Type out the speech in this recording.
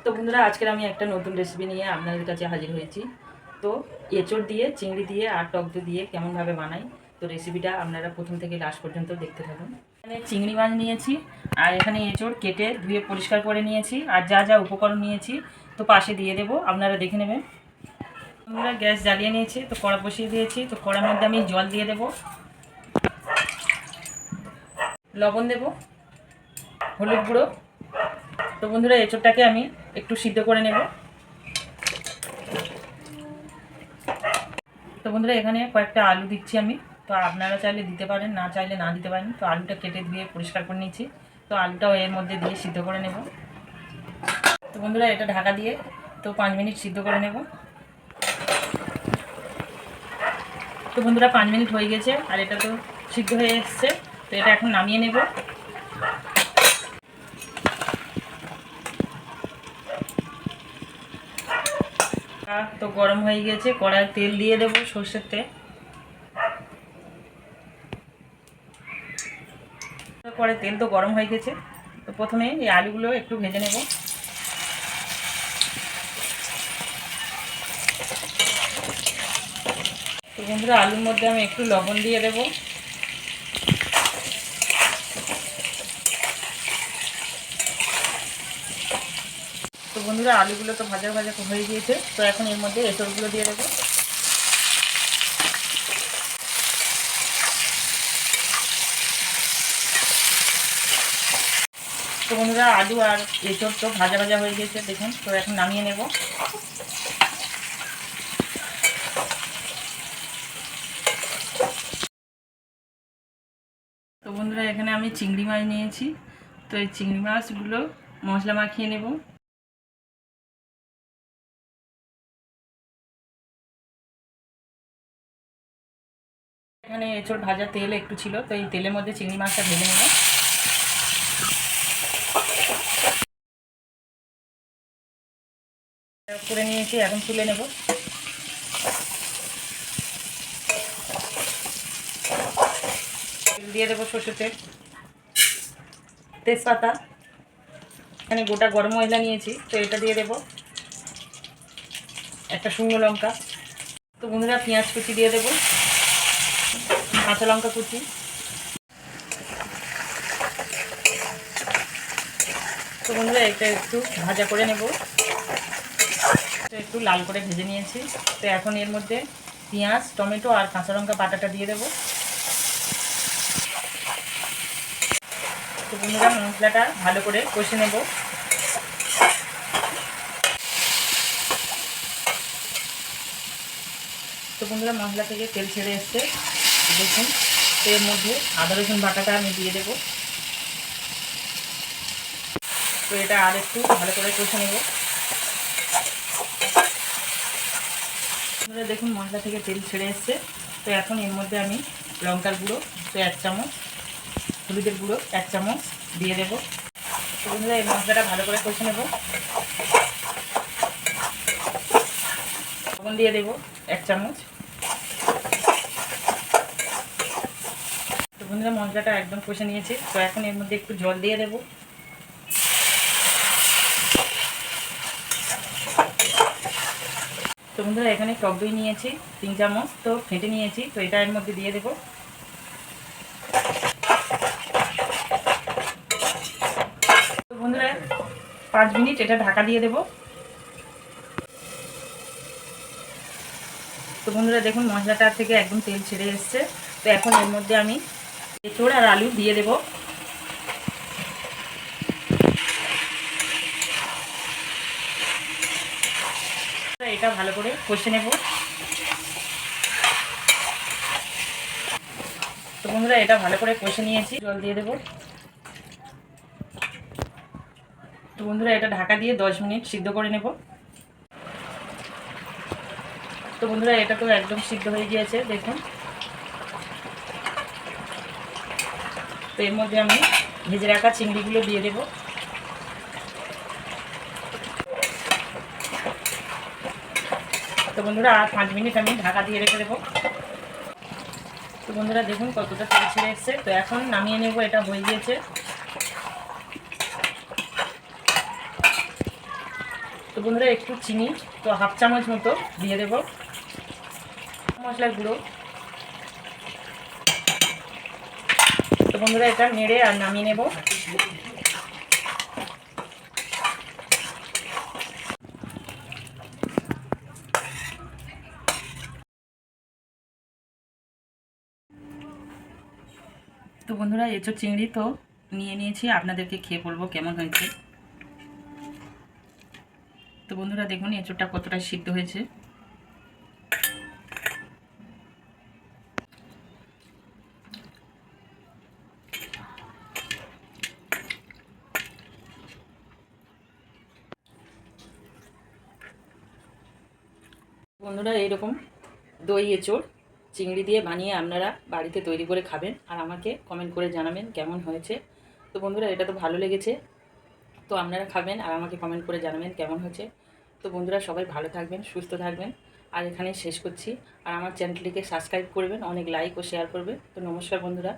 তো বন্ধুরা আজকের আমি একটা নতুন রেসিপি নিয়ে আপনাদের কাছে হাজির হয়েছি। তো এঁচড় দিয়ে চিংড়ি দিয়ে আর টক দই দিয়ে কেমনভাবে বানাই, তো রেসিপিটা আপনারা প্রথম থেকে লাস্ট পর্যন্ত দেখতে থাকুন। এখানে চিংড়ি মাছ নিয়েছি আর এখানে এঁচড় কেটে ধুয়ে পরিষ্কার করে নিয়েছি, আর যা যা উপকরণ নিয়েছি তো পাশে দিয়ে দেবো, আপনারা দেখে নেবেন। আমরা গ্যাস জ্বালিয়ে নিয়েছি, তো কড়া বসিয়ে দিয়েছি। তো কড়ার মধ্যে আমি জল দিয়ে দেবো, লবণ দেব, হলুদ গুঁড়ো। তো বন্ধুরা এঁচড়টাকে আমি একটু সিদ্ধ করে নেব। তো বন্ধুরা এখানে কয়েকটা আলু দিচ্ছি আমি, তো আপনারা চাইলে দিতে পারেন, না চাইলে না দিতে পারেন। তো আলুটা কেটে ধুয়ে পরিষ্কার করে নিচ্ছি, তো আলুটাও এর মধ্যে দিয়ে সিদ্ধ করে নেব। তো বন্ধুরা এটা ঢাকা দিয়ে তো 5 মিনিট সিদ্ধ করে নেব। তো বন্ধুরা 5 মিনিট হয়ে গেছে আর এটা তো সিদ্ধ হয়ে এসছে। তো এটা এখন নামিয়ে নেব। তো গরম হয়ে গেছে, কড়ায় তেল দিয়ে দেব, সর্ষের তেল। পরে তেল তো গরম হয়ে গেছে, তো প্রথমে এই আলুগুলো একটু ভেজে নেব। তো বন্ধুরা আলুর মধ্যে আমি একটু লবণ দিয়ে দেব। তো বন্ধুরা আলুগুলো তো ভাজা ভাজা হয়ে গিয়েছে, তো এখন এর মধ্যে এঁচড়গুলো দিয়ে দেবো। তো বন্ধুরা আলু আর এঁচড় তো ভাজা ভাজা হয়ে গেছে দেখুন, তো এখন নামিয়ে নেব। তো বন্ধুরা এখানে আমি চিংড়ি মাছ নিয়েছি, তো এই চিংড়ি মাছগুলো মশলা মাখিয়ে নেব। এখানে এঁচড় ভাজা তেল একটু ছিল, তো এই তেলের মধ্যে চিংড়ি মাছটা ভেজে নেব। করে নিয়েছি, এখন তুলে নেব। দিয়ে দেবো সরষের তেল, তেজপাতা, এখানে গোটা গরম মশলা নিয়েছি, তো এটা দিয়ে দেবো, একটা শুকনো লঙ্কা। তো বন্ধুরা পেঁয়াজ কুচি দিয়ে দেবো, কাঁচা লঙ্কা কুচি। তো বন্ধুরা এটা একটু ভাজা করে নেব, তো একটু লাল করে ভেজে নিয়েছি। তো এখন এর মধ্যে পেঁয়াজ, টমেটো আর কাঁচা লঙ্কা বাটাটা দিয়ে দেবো। তো বন্ধুরা মশলাটা ভালো করে কষে নেব। তো বন্ধুরা মশলা থেকে তেল ছেড়ে এসছে দেখুন, তো এর মধ্যে আদা রসুন বাটাটা আমি দিয়ে দেবো। তো এটা আর একটু ভালো করে কষে নেব। বন্ধুরা দেখুন মশলা থেকে তেল ছেড়ে এসছে, তো এখন এর মধ্যে আমি লঙ্কার গুঁড়ো তো 1 চামচ, হলুদের গুঁড়ো 1 চামচ দিয়ে দেবো। তো বন্ধুরা এই মশলাটা ভালো করে কষে নেব। লবণ দিয়ে দেবো 1 চামচ। তো বন্ধুরা মশলাটা একদম কষে নিয়েছি, তো এখন এর মধ্যে একটু জল দিয়ে দেবো। তো বন্ধুরা এখানে টক দই নিয়েছি 3 চামচ, তো ফেটে নিয়েছি, তো এটা এর মধ্যে দিয়ে দেবো। তো বন্ধুরা 5 মিনিট এটা ঢাকা দিয়ে দেবো। তো বন্ধুরা দেখুন মশলাটা থেকে একদম তেল ছেড়ে এসছে, তো এখন এর মধ্যে আমি এঁচড় আর আলু দিয়ে দেবো। এটা ভালো করে কষে নেব। তো বন্ধুরা এটা ভালো করে কষে নিয়েছি, জল দিয়ে দেবো। তো বন্ধুরা এটা ঢাকা দিয়ে 10 মিনিট সিদ্ধ করে নেব। তো বন্ধুরা এটা তো একদম সিদ্ধ হয়ে গিয়েছে দেখুন। তো এর মধ্যে আমি ভেজে রাখা চিংড়িগুলো দিয়ে দেবো। তো বন্ধুরা আর 5 মিনিট আমি ঢাকা দিয়ে রেখে দেবো। তো বন্ধুরা দেখুন কতটা তেল ছেড়ে এসছে, তো এখন নামিয়ে নেব, এটা হয়ে গিয়েছে। তো বন্ধুরা একটু চিনি, তো হাফ চামচ মতো দিয়ে দেব, মশলার গুঁড়ো। তো বন্ধুরা এটা নেড়ে আর নামিয়ে নেব। তো বন্ধুরা এঁচোড় চিংড়ি তো নিয়ে নিয়েছি, আপনাদেরকে খেয়ে বলবো কেমন হয়েছে। তো বন্ধুরা দেখুন এঁচোড়টা কতটা সিদ্ধ হয়েছে। বন্ধুরা এইরকম দই এঁচোড় চিংড়ি দিয়ে বানিয়ে আপনারা বাড়িতে তৈরি করে খাবেন আর আমাকে কমেন্ট করে জানাবেন কেমন হয়েছে। তো বন্ধুরা এটা তো ভালো লেগেছে, তো আপনারা খাবেন আর আমাকে কমেন্ট করে জানাবেন কেমন হয়েছে। তো বন্ধুরা সবাই ভালো থাকবেন, সুস্থ থাকবেন, আর এখানে শেষ করছি। আর আমার চ্যানেলটিকে সাবস্ক্রাইব করবেন, অনেক লাইক ও শেয়ার করবেন। তো নমস্কার বন্ধুরা।